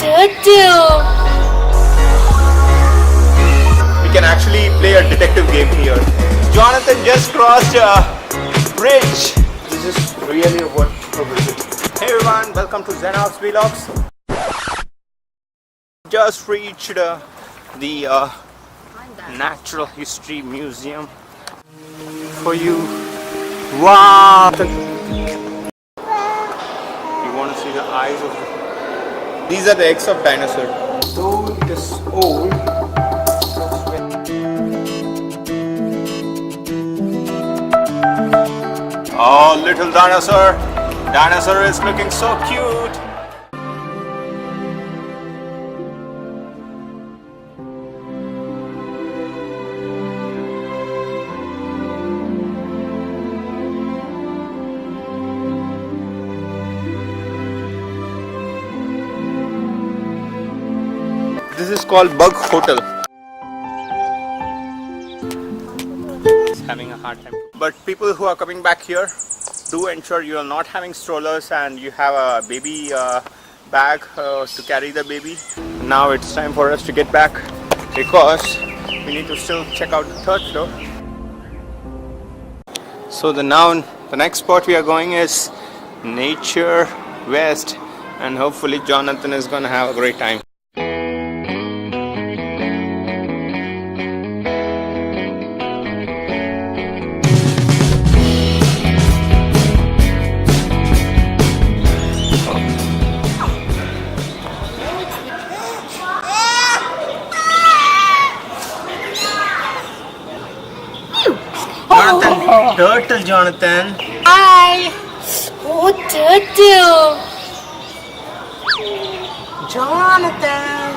turtle! We can actually play a detective game here. Jonathan just crossed a bridge. This is really a wonderful visit. Hey everyone, welcome to ZenHouse Vlogs. Just reached the Natural History Museum for you. Wow! You want to see the eyes of the... These are the eggs of dinosaurs. Though it is old, oh, little dinosaur. Dinosaur is looking so cute. This is called Bug Hotel. It's having a hard time. But people who are coming back here, do ensure you are not having strollers and you have a baby bag to carry the baby. Now it's time for us to get back because we need to still check out the third floor. So the next spot we are going is Nature West, and hopefully Jonathan is gonna have a great time. Jonathan, turtle Jonathan. Hi! Oh, turtle! Jonathan!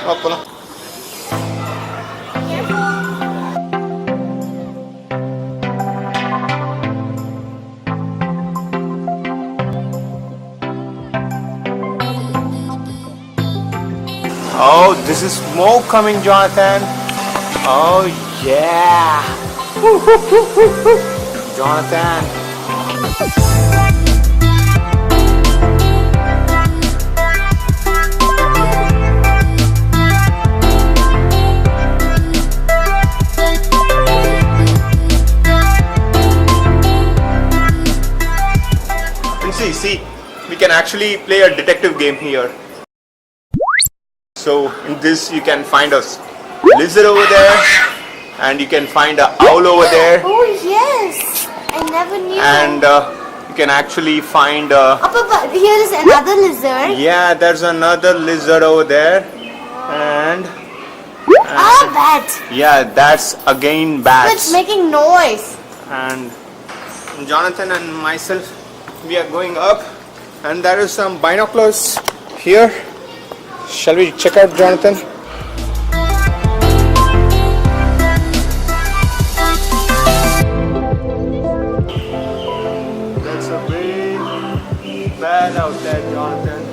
Hoppala. Oh, this is smoke coming, Jonathan. Oh, yeah. Jonathan. And see, we can actually play a detective game here. So in this you can find a lizard over there, and you can find an owl over there. Oh yes! I never knew. And you can actually find Papa, here is another lizard. yeah, there's another lizard over there. And bat! yeah, that's again bats. It's making noise. And Jonathan and myself, we are going up, and there is some binoculars here. Shall we check out, Jonathan? That's a big bad out there, Jonathan.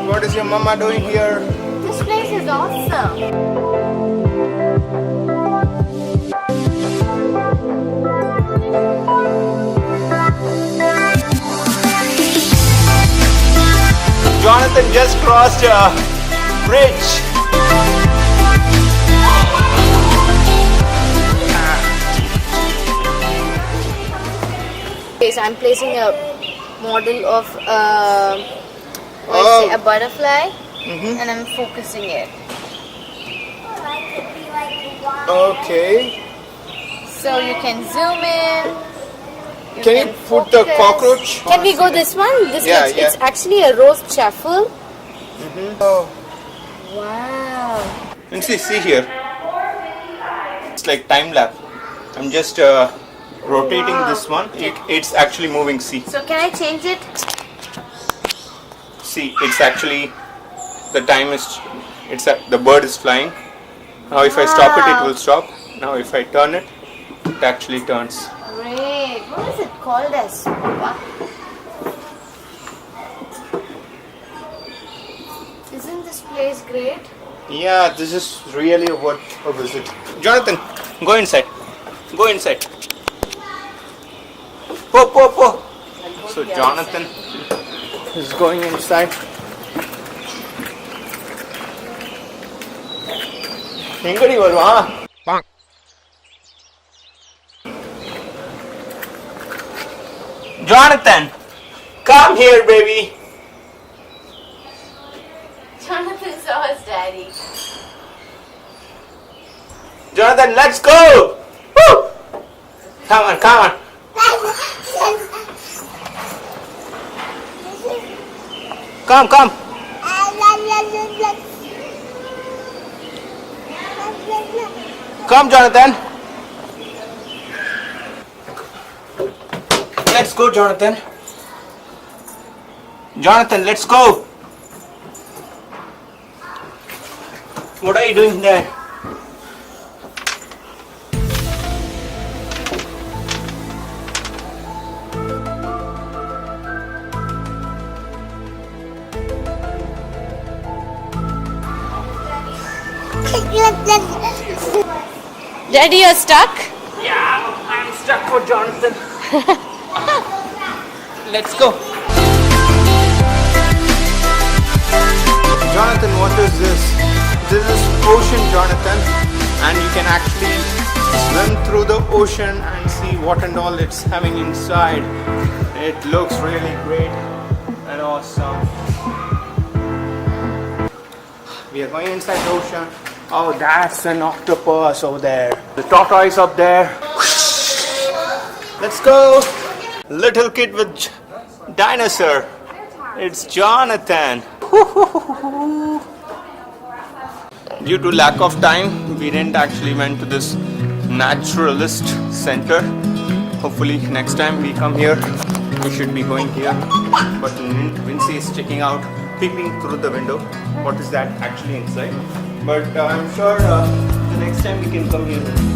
What is your mama doing here? This place is awesome. Jonathan just crossed a bridge. Okay, so I'm placing a model of a butterfly, and I'm focusing it. Okay. So you can zoom in. Can you put the cockroach? Can we go this one? This Yeah, looks, yeah. It's actually a roast truffle. Oh. Wow. And see here. It's like time lapse. I'm just rotating this one. It's actually moving. See. So can I change it? See, it's actually the time is. The bird is flying. Now if I stop it, it will stop. Now if I turn it, it actually turns. Great. What is it called as? Papa? Isn't this place great? Yeah, this is really worth a visit. Jonathan, go inside. Go inside. Po. So Jonathan is going inside. Engadi varuva? Jonathan, come here, baby. Jonathan saw his daddy. Jonathan, let's go. Woo! Come on. Come. Come, Jonathan. Let's go, Jonathan. Jonathan, let's go. What are you doing there? Daddy, you're stuck? Yeah, I'm stuck for Jonathan. Let's go. Jonathan, what is this? This is ocean, Jonathan, and you can actually swim through the ocean and see what and all it's having inside. It looks really great and awesome. We are going inside the ocean. Oh, that's an octopus over there. The tortoise up there. Let's go. Little kid with dinosaur. It's Jonathan. Due to lack of time, we didn't actually went to this naturalist center. Hopefully next time we come here, we should be going here. But Vinci is checking out, peeping through the window. What is that actually inside? But I'm sure the next time we can come here.